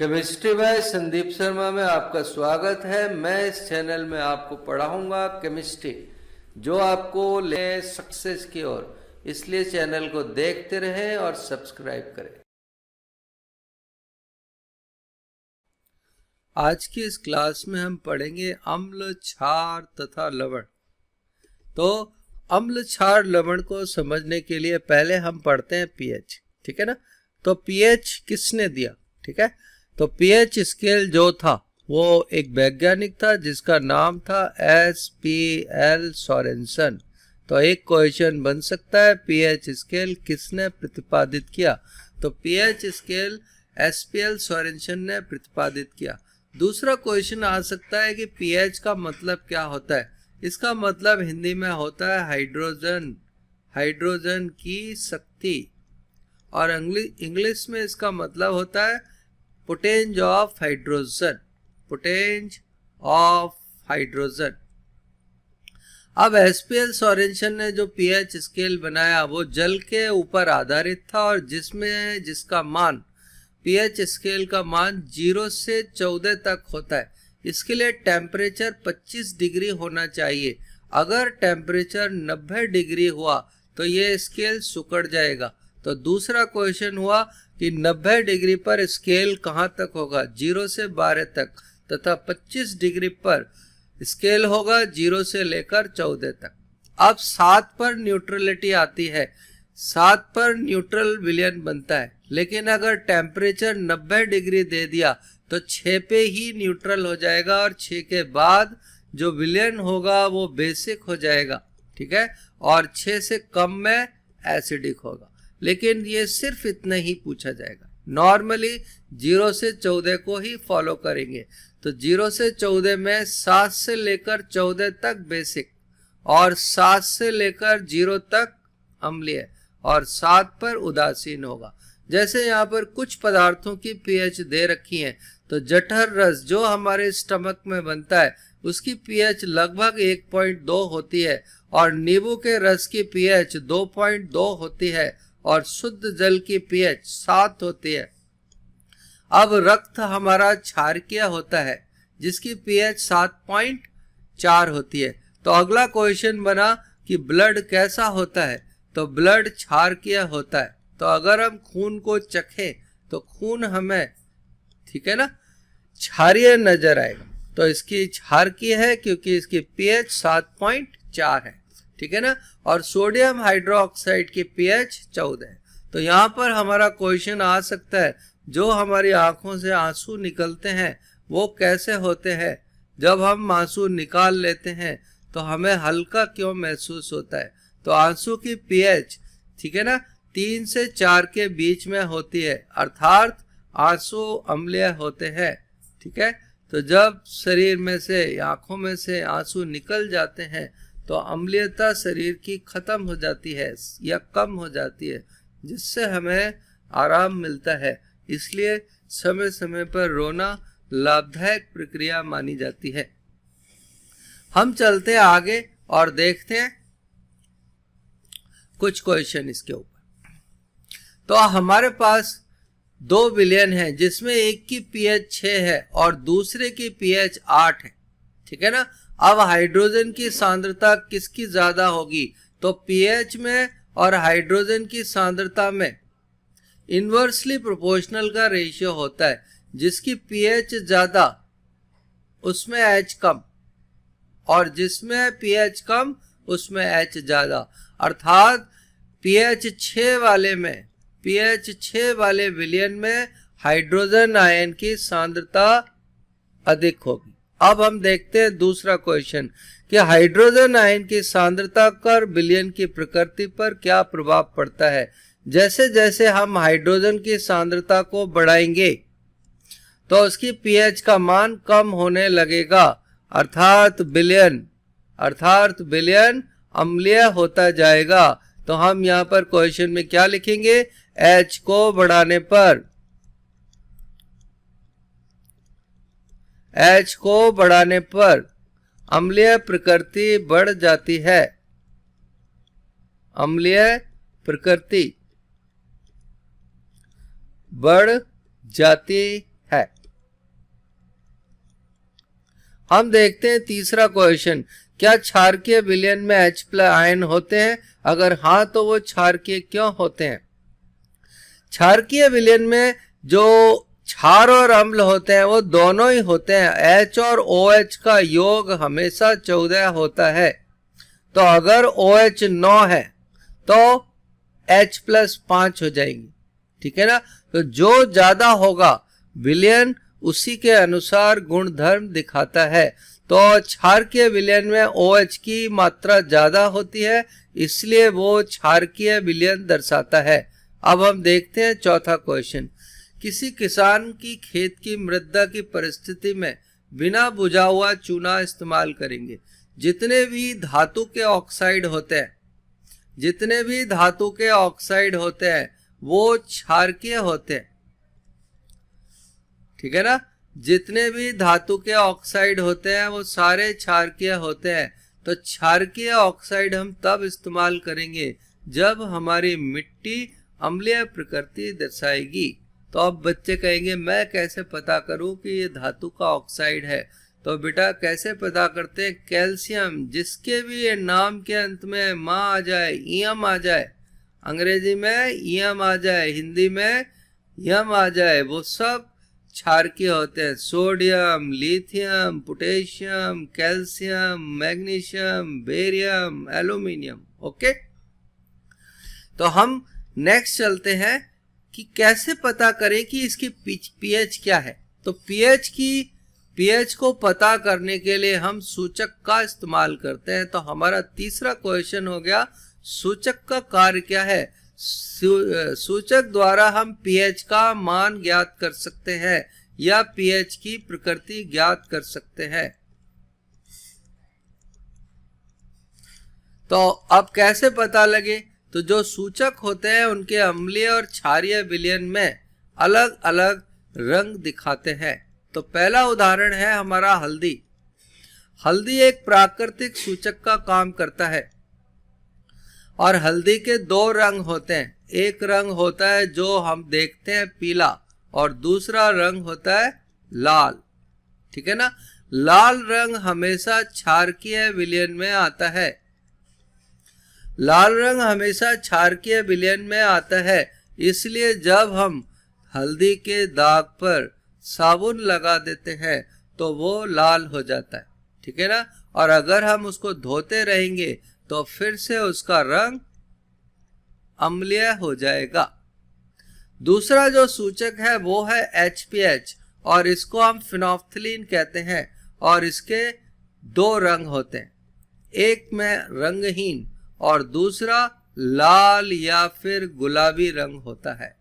Chemistry bye Sandeep Sharma में आपका स्वागत है। मैं इस चैनल में आपको पढ़ाऊंगा केमिस्ट्री जो आपको ले सक्सेस की ओर, इसलिए चैनल को देखते रहें और सब्सक्राइब करें। आज की इस क्लास में हम पढ़ेंगे अम्ल, क्षार तथा लवण। तो अम्ल, क्षार, लवण को समझने के लिए पहले हम पढ़ते हैं पीएच, ठीक है ना। तो पीएच किसने दिया, ठीक है। तो पीएच स्केल जो था वो एक वैज्ञानिक था जिसका नाम था S.P.L. सोरेनसन। तो एक क्वेश्चन बन सकता है पीएच स्केल किसने प्रतिपादित किया। तो पीएच स्केल S.P.L. सोरेनसन ने प्रतिपादित किया। दूसरा क्वेश्चन आ सकता है कि पीएच का मतलब क्या होता है। इसका मतलब हिंदी में होता है हाइड्रोजन, हाइड्रोजन की शक्ति, और इंग्लिश में इसका मतलब होता है पोटेंज ऑफ हाइड्रोजन, पोटेंज ऑफ हाइड्रोजन। अब एसपीएल सोरेनसन ने जो पीएच स्केल बनाया वो जल के ऊपर आधारित था और जिसका मान पीएच स्केल का मान 0 से 14 तक होता है। इसके लिए टेम्परेचर 25 डिग्री होना चाहिए। अगर टेम्परेचर 90 डिग्री हुआ तो ये स्केल सिकुड़ जाएगा। तो दूसरा क्वेश्चन हुआ कि 90 डिग्री पर स्केल कहाँ तक होगा, 0 से 12 तक, तथा 25 डिग्री पर स्केल होगा 0 से लेकर 14 तक। अब 7 पर न्यूट्रलिटी आती है, 7 पर न्यूट्रल विलयन बनता है। लेकिन अगर टेम्परेचर 90 डिग्री दे दिया तो 6 पे ही न्यूट्रल हो जाएगा और 6 के बाद जो विलयन होगा वो बेसिक हो जाएगा, ठीक है, और 6 से कम में एसिडिक होगा। लेकिन ये सिर्फ इतना ही पूछा जाएगा। नॉर्मली 0 से 14 को ही फॉलो करेंगे। तो 0 से 14 में 7 से लेकर 14 तक बेसिक और 7 से लेकर 0 तक अम्लीय और 7 पर उदासीन होगा। जैसे यहाँ पर कुछ पदार्थों की पीएच दे रखी है। तो जठर रस जो हमारे स्टमक में बनता है उसकी पीएच लगभग 1.2 होती है और नींबू के रस की पीएच 2.2 होती है और शुद्ध जल की पीएच 7 होती है। अब रक्त हमारा क्षारकीय होता है जिसकी पीएच 7.4 होती है। तो अगला क्वेश्चन बना कि ब्लड कैसा होता है। तो ब्लड क्षारकीय होता है। तो अगर हम खून को चखें तो खून हमें, ठीक है ना, क्षारीय नजर आएगा। तो इसकी क्षारकीय है क्योंकि इसकी पीएच 7.4 है, ठीक है ना। और सोडियम हाइड्रोक्साइड की पीएच 14 है। तो यहाँ पर हमारा क्वेश्चन आ सकता है जो हमारी आंखों से आंसू निकलते हैं वो कैसे होते हैं। जब हम आंसू निकाल लेते हैं तो हमें हल्का क्यों महसूस होता है। तो आंसू की पीएच, ठीक है ना, 3 से 4 के बीच में होती है, अर्थात आंसू अम्लीय होते हैं, ठीक है। तो जब शरीर में से, आंखों में से आंसू निकल जाते हैं तो अम्लीयता शरीर की खत्म हो जाती है या कम हो जाती है, जिससे हमें आराम मिलता है। इसलिए समय समय पर रोना लाभदायक प्रक्रिया मानी जाती है। हम चलते हैं आगे और देखते हैं कुछ क्वेश्चन इसके ऊपर। तो हमारे पास 2 विलयन है जिसमें एक की पीएच 6 है और दूसरे की पीएच 8 है, ठीक है ना। अब हाइड्रोजन की सांद्रता किसकी ज्यादा होगी। तो पीएच में और हाइड्रोजन की सांद्रता में इनवर्सली प्रोपोर्शनल का रेशियो होता है। जिसकी पीएच ज्यादा उसमें एच कम और जिसमें पीएच कम उसमें एच ज्यादा। अर्थात पीएच 6 वाले विलयन में हाइड्रोजन आयन की सांद्रता अधिक होगी। अब हम देखते हैं दूसरा क्वेश्चन कि हाइड्रोजन आयन की सांद्रता कर विलयन की प्रकृति पर क्या प्रभाव पड़ता है। जैसे जैसे हम हाइड्रोजन की सांद्रता को बढ़ाएंगे तो उसकी पीएच का मान कम होने लगेगा, अर्थात विलयन अम्लीय होता जाएगा। तो हम यहाँ पर क्वेश्चन में क्या लिखेंगे, H को बढ़ाने पर अम्लीय प्रकृति बढ़ जाती है, अम्लीय प्रकृति बढ़ जाती है। हम देखते हैं तीसरा क्वेश्चन, क्या क्षारकीय विलयन में H प्लस आयन होते हैं? अगर हाँ तो वो क्षारकीय क्यों होते हैं? क्षारकीय विलयन में जो क्षार और अम्ल होते हैं वो दोनों ही होते हैं। H और OH का योग हमेशा 14 होता है। तो अगर OH 9 है तो H प्लस 5 हो जाएंगी, ठीक है ना। तो जो ज्यादा होगा विलयन उसी के अनुसार गुणधर्म दिखाता है। तो क्षारकीय विलयन में OH की मात्रा ज्यादा होती है, इसलिए वो क्षारकीय विलयन दर्शाता है। अब हम देखते हैं चौथा क्वेश्चन, किसी किसान की खेत की मृदा की परिस्थिति में बिना बुझा हुआ चूना इस्तेमाल करेंगे। जितने भी धातु के ऑक्साइड होते हैं, जितने भी धातु के ऑक्साइड होते हैं वो क्षारकीय होते हैं, ठीक है ना। जितने भी धातु के ऑक्साइड होते हैं वो सारे क्षारकीय होते हैं। तो क्षारकीय ऑक्साइड हम तब इस्तेमाल करेंगे जब हमारी मिट्टी अम्लीय प्रकृति दर्शाएगी। तो अब बच्चे कहेंगे मैं कैसे पता करूं कि ये धातु का ऑक्साइड है? तो बेटा कैसे पता करते हैं? कैल्शियम, जिसके भी ये नाम के अंत में माँ आ जाए, ईएम आ जाए, अंग्रेजी में ईएम आ जाए, हिंदी में यम आ जाए, वो सब क्षारकीय होते हैं। Sodium, lithium, potassium, calcium, magnesium, barium, aluminium. Okay, तो हम नेक्स्ट चलते हैं कि कैसे पता करें कि इसकी पीएच क्या है। तो पीएच को पता करने के लिए हम सूचक का इस्तेमाल करते हैं। तो हमारा तीसरा क्वेश्चन हो गया, सूचक का कार्य क्या है? सूचक द्वारा हम पीएच का मान ज्ञात कर सकते हैं या पीएच की प्रकृति ज्ञात कर सकते हैं। तो अब कैसे पता लगे? तो जो सूचक होते हैं उनके अम्लीय और क्षारीय विलयन में अलग अलग रंग दिखाते हैं। तो पहला उदाहरण है हमारा हल्दी। हल्दी एक प्राकृतिक सूचक का काम करता है और हल्दी के दो रंग होते हैं। एक रंग होता है जो हम देखते हैं पीला, और दूसरा रंग होता है लाल, ठीक है ना। लाल रंग हमेशा क्षारकीय विलयन में आता है। लाल रंग हमेशा क्षारकीय विलयन में आता है, इसलिए जब हम हल्दी के दाग पर साबुन लगा देते हैं तो वो लाल हो जाता है, ठीक है ना। और अगर हम उसको धोते रहेंगे तो फिर से उसका रंग अम्लीय हो जाएगा। दूसरा जो सूचक है वो है HPH, और इसको हम फिनोल्फ्थलीन कहते हैं, और इसके दो रंग होते हैं, एक में रंगहीन और दूसरा लाल या फिर गुलाबी रंग होता है।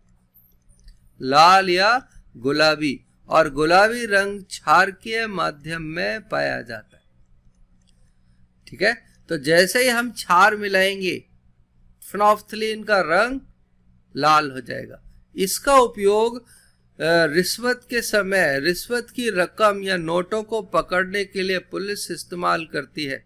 लाल या गुलाबी, और गुलाबी रंग क्षारकीय माध्यम में पाया जाता है, ठीक है। तो जैसे ही हम क्षार मिलाएंगे फिनोल्फ्थलीन का रंग लाल हो जाएगा। इसका उपयोग रिश्वत के समय रिश्वत की रकम या नोटों को पकड़ने के लिए पुलिस इस्तेमाल करती है।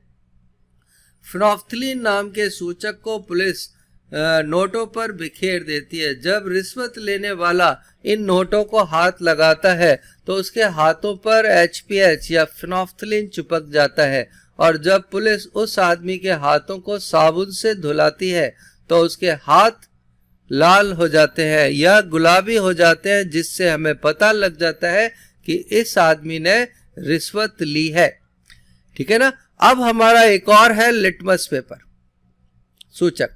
फिनोल्फ्थलीन नाम के सूचक को पुलिस नोटों पर बिखेर देती है। जब रिश्वत लेने वाला इन नोटों को हाथ लगाता है तो उसके हाथों पर HPH या फिनोल्फ्थलीन चिपक जाता है, और जब पुलिस उस आदमी के हाथों को साबुन से धुलाती है तो उसके हाथ लाल हो जाते हैं या गुलाबी हो जाते हैं, जिससे हमें पता लग जाता है कि इस आदमी ने रिश्वत ली है, ठीक है ना। अब हमारा एक और है लिटमस पेपर सूचक।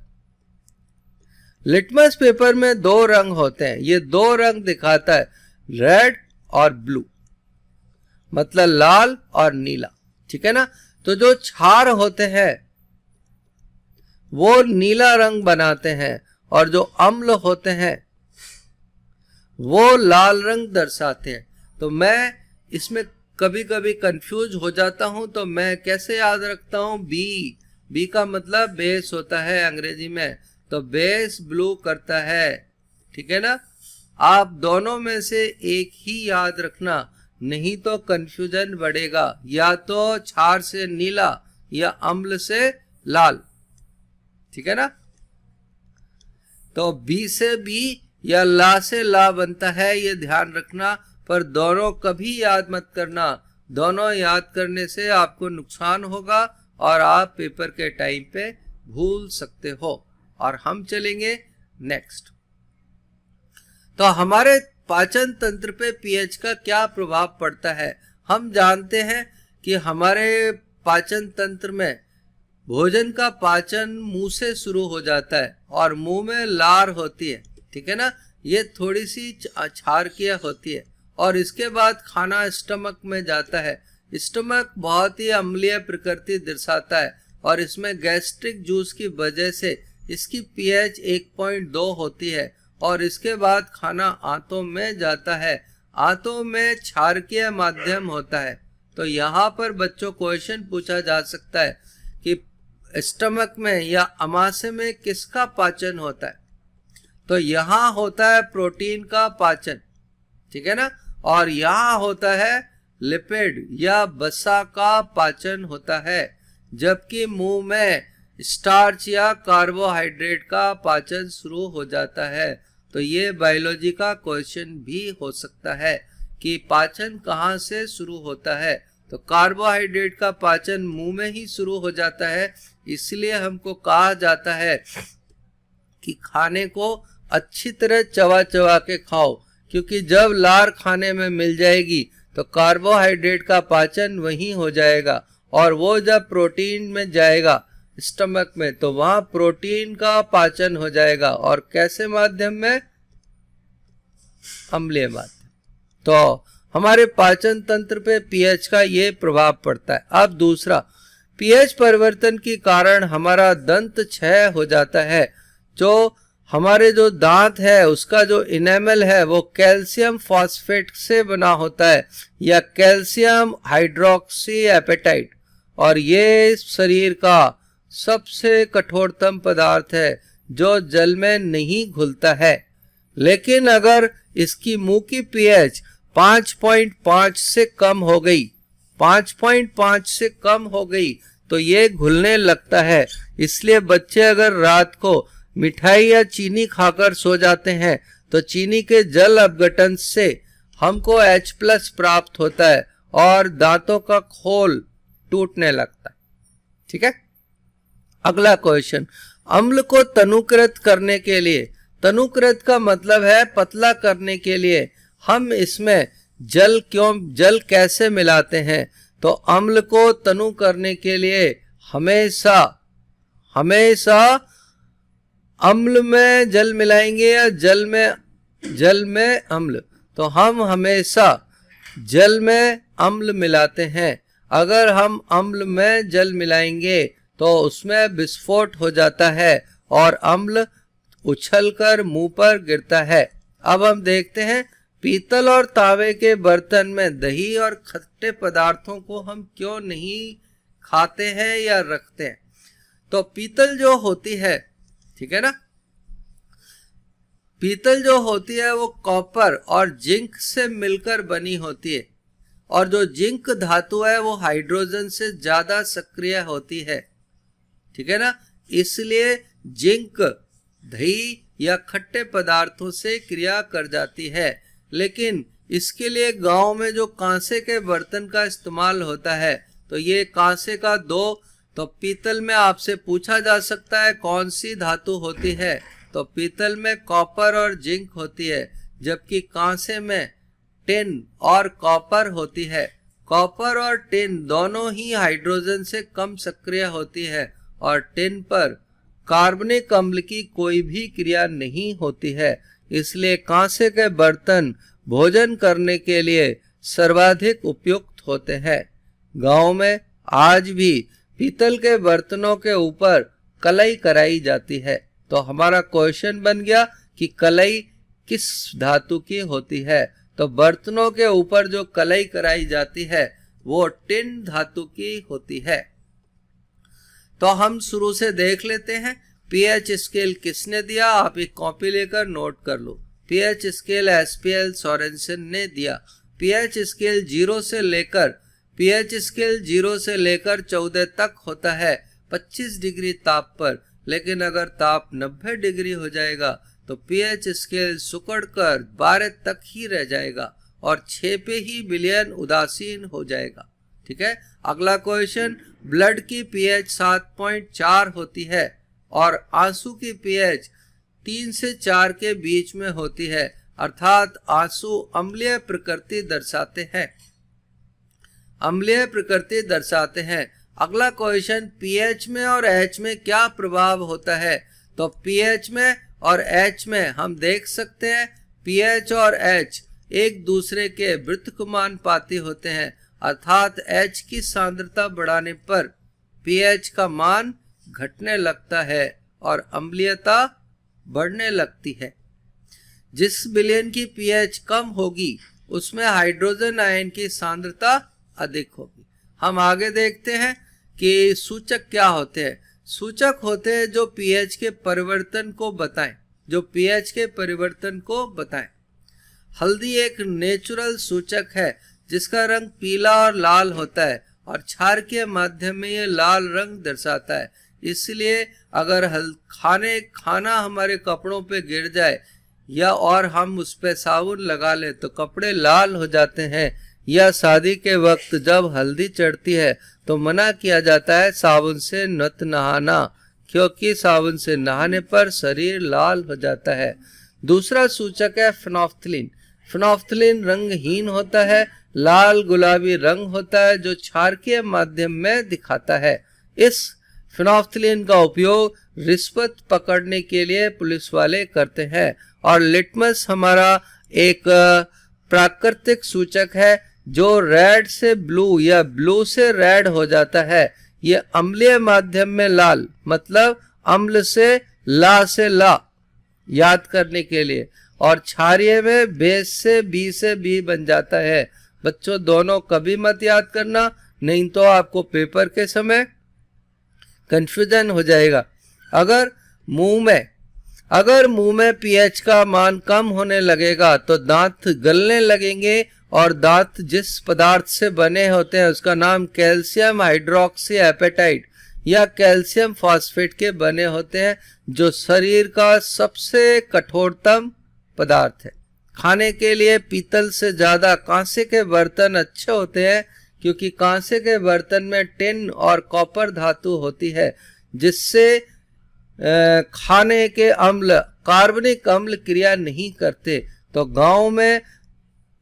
लिटमस पेपर में दो रंग होते हैं। ये दो रंग दिखाता है, रेड और ब्लू, मतलब लाल और नीला, ठीक है ना। तो जो क्षार होते हैं वो नीला रंग बनाते हैं, और जो अम्ल होते हैं वो लाल रंग दर्शाते हैं। तो मैं इसमें कभी कभी कंफ्यूज हो जाता हूं, तो मैं कैसे याद रखता हूं? बी का मतलब बेस होता है अंग्रेजी में, तो बेस ब्लू करता है, ठीक है ना। आप दोनों में से एक ही याद रखना, नहीं तो कंफ्यूजन बढ़ेगा। या तो क्षार से नीला या अम्ल से लाल, ठीक है ना। तो बी से बी या ला से ला बनता है, ये ध्यान रखना। पर दोनों कभी याद मत करना, दोनों याद करने से आपको नुकसान होगा और आप पेपर के टाइम पे भूल सकते हो। और हम चलेंगे नेक्स्ट। तो हमारे पाचन तंत्र पे पीएच का क्या प्रभाव पड़ता है। हम जानते हैं कि हमारे पाचन तंत्र में भोजन का पाचन मुंह से शुरू हो जाता है और मुंह में लार होती है, ठीक है ना, ये थोड़ी सी क्षारकीय होती है और इसके बाद खाना स्टमक में जाता है। स्टमक बहुत ही अम्लीय प्रकृति दर्शाता है और इसमें गैस्ट्रिक जूस की वजह से इसकी पीएच 1.2 होती है और इसके बाद खाना आंतों में जाता है। आंतों में क्षारकीय माध्यम होता है। तो यहाँ पर बच्चों क्वेश्चन पूछा जा सकता है कि स्टमक में या अमाशय में किसका पाचन होता है। तो यहाँ होता है प्रोटीन का पाचन, ठीक है ना, और यहाँ होता है लिपिड या वसा का पाचन होता है, जबकि मुंह में स्टार्च या कार्बोहाइड्रेट का पाचन शुरू हो जाता है। तो ये बायोलॉजी का क्वेश्चन भी हो सकता है कि पाचन कहाँ से शुरू होता है। तो कार्बोहाइड्रेट का पाचन मुंह में ही शुरू हो जाता है, इसलिए हमको कहा जाता है कि खाने को अच्छी तरह चबा चबा के खाओ, क्योंकि जब लार खाने में मिल जाएगी तो कार्बोहाइड्रेट का पाचन वहीं हो जाएगा और वो जब प्रोटीन में जाएगा स्टमक में तो वहां प्रोटीन का पाचन हो जाएगा। और कैसे माध्यम में? अम्लीय माध्यम। तो हमारे पाचन तंत्र पे पीएच का ये प्रभाव पड़ता है। अब दूसरा, पीएच परिवर्तन के कारण हमारा दंत क्षय हो जाता है। जो हमारे जो दांत है उसका जो इनेमल है वो कैल्शियम फॉस्फेट से बना होता है या कैल्शियम हाइड्रोक्सी एपेटाइट, और ये शरीर का सबसे कठोरतम पदार्थ है जो जल में नहीं घुलता है। लेकिन अगर इसकी मुंह की पीएच 5.5 से कम हो गई, 5.5 से कम हो गई तो ये घुलने लगता है। इसलिए बच्चे अगर रात को मिठाई या चीनी खाकर सो जाते हैं तो चीनी के जल अपघटन से हमको H+ प्राप्त होता है और दांतों का खोल टूटने लगता है। ठीक है। अगला क्वेश्चन, अम्ल को तनुकृत करने के लिए, तनुकृत का मतलब है पतला करने के लिए, हम इसमें जल कैसे मिलाते हैं? तो अम्ल को तनु करने के लिए हमेशा अम्ल में जल मिलाएंगे या जल में अम्ल? तो हम हमेशा जल में अम्ल मिलाते हैं। अगर हम अम्ल में जल मिलाएंगे तो उसमें विस्फोट हो जाता है और अम्ल उछलकर मुंह पर गिरता है। अब हम देखते हैं पीतल और तांबे के बर्तन में दही और खट्टे पदार्थों को हम क्यों नहीं खाते हैं या रखते हैं। तो पीतल जो होती है, ठीक है ना, पीतल जो होती है वो कॉपर और जिंक से मिलकर बनी होती है और जो जिंक धातु है वो हाइड्रोजन से ज्यादा सक्रिय होती है, ठीक है ना। इसलिए जिंक दही या खट्टे पदार्थों से क्रिया कर जाती है। लेकिन इसके लिए गांव में जो कांसे के बर्तन का इस्तेमाल होता है, तो ये कांसे का दो, तो पीतल में आपसे पूछा जा सकता है कौन सी धातु होती है। तो पीतल में कॉपर और जिंक होती है, जबकि कांसे में टिन और कॉपर होती है। कॉपर और टिन दोनों ही हाइड्रोजन से कम सक्रिय होती है और टिन पर कार्बनिक अम्ल की कोई भी क्रिया नहीं होती है। इसलिए कांसे के बर्तन भोजन करने के लिए सर्वाधिक उपयुक्त होते हैं। गांव में आज भी पीतल के बर्तनों के ऊपर कलई कराई जाती है। तो हमारा क्वेश्चन बन गया कि कलई किस धातु की होती है। तो बर्तनों के ऊपर जो कलई कराई जाती है वो टिन धातु की होती है। तो हम शुरू से देख लेते हैं पीएच स्केल किसने दिया। आप एक कॉपी लेकर नोट कर लो। पीएच स्केल एसपीएल सोरेनसन ने दिया। पीएच स्केल 0 से लेकर 14 तक होता है 25 डिग्री ताप पर। लेकिन अगर ताप 90 डिग्री हो जाएगा तो पीएच स्केल सिकुड़कर 12 तक ही रह जाएगा और 6 पे ही विलयन उदासीन हो जाएगा। ठीक है। अगला क्वेश्चन, ब्लड की पीएच 7.4 होती है और आंसू की पीएच 3 से 4 के बीच में होती है, अर्थात आंसू अम्लीय प्रकृति दर्शाते हैं। अम्लीय प्रकृति दर्शाते हैं। अगला क्वेश्चन, पीएच में और एच में क्या प्रभाव होता है? तो पीएच में और एच में हम देख सकते हैं पीएच और एच एक दूसरे के व्युत्क्रमानुपाती होते हैं, अर्थात एच की सांद्रता बढ़ाने पर पीएच का मान घटने लगता है और अम्लीयता बढ़ने लगती है। जिस विलयन की पीएच कम होगी उसमें हाइड्रोजन आयन की सांद्रता अधिक होगी। हम आगे देखते हैं कि सूचक क्या होते हैं। सूचक होते हैं जो पीएच के परिवर्तन को बताएं, जो पीएच के परिवर्तन को बताएं। हल्दी एक नेचुरल सूचक है जिसका रंग पीला और लाल होता है और क्षार के माध्यम में ये लाल रंग दर्शाता है। इसलिए अगर खाना हमारे कपड़ों पे गिर जाए या और हम उस पे साबुन लगा लें तो कपड़े लाल हो जाते हैं, या शादी के वक्त जब हल्दी चढ़ती है तो मना किया जाता है साबुन से मत नहाना, क्योंकि साबुन से नहाने पर शरीर लाल हो जाता है। दूसरा सूचक है फेनोल्फ्थालीन। फेनोल्फ्थालीन रंगहीन होता है, लाल गुलाबी रंग होता है जो क्षार के माध्यम में दिखाता है। इस फेनोल्फ्थालीन का उपयोग रिश्वत पकड़ने के लिए पुलिस वाले करते हैं। और लिटमस हमारा एक प्राकृतिक सूचक है जो रेड से ब्लू या ब्लू से रेड हो जाता है। ये अम्लीय माध्यम में लाल, मतलब अम्ल से ला याद करने के लिए, और क्षारीय में बेस से बी बन जाता है। बच्चों दोनों कभी मत याद करना, नहीं तो आपको पेपर के समय कंफ्यूजन हो जाएगा। अगर मुंह में पीएच का मान कम होने लगेगा तो दांत गलने लगेंगे, और दांत जिस पदार्थ से बने होते हैं उसका नाम कैल्शियम हाइड्रोक्सी एपेटाइट या कैल्शियम फॉस्फेट के बने होते हैं, जो शरीर का सबसे कठोरतम पदार्थ है। खाने के लिए पीतल से ज्यादा कांसे के बर्तन अच्छे होते हैं, क्योंकि कांसे के बर्तन में टिन और कॉपर धातु होती है, जिससे खाने के अम्ल कार्बनिक अम्ल क्रिया नहीं करते। तो गांव में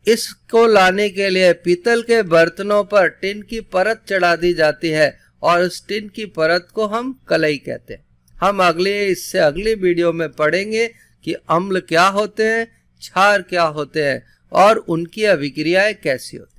इसको लाने के लिए पीतल के बर्तनों पर टिन की परत चढ़ा दी जाती है और उस टिन की परत को हम कलई कहते हैं। हम इससे अगली वीडियो में पढ़ेंगे कि अम्ल क्या होते हैं, क्षार क्या होते हैं और उनकी अभिक्रियाएं कैसी होती हैं।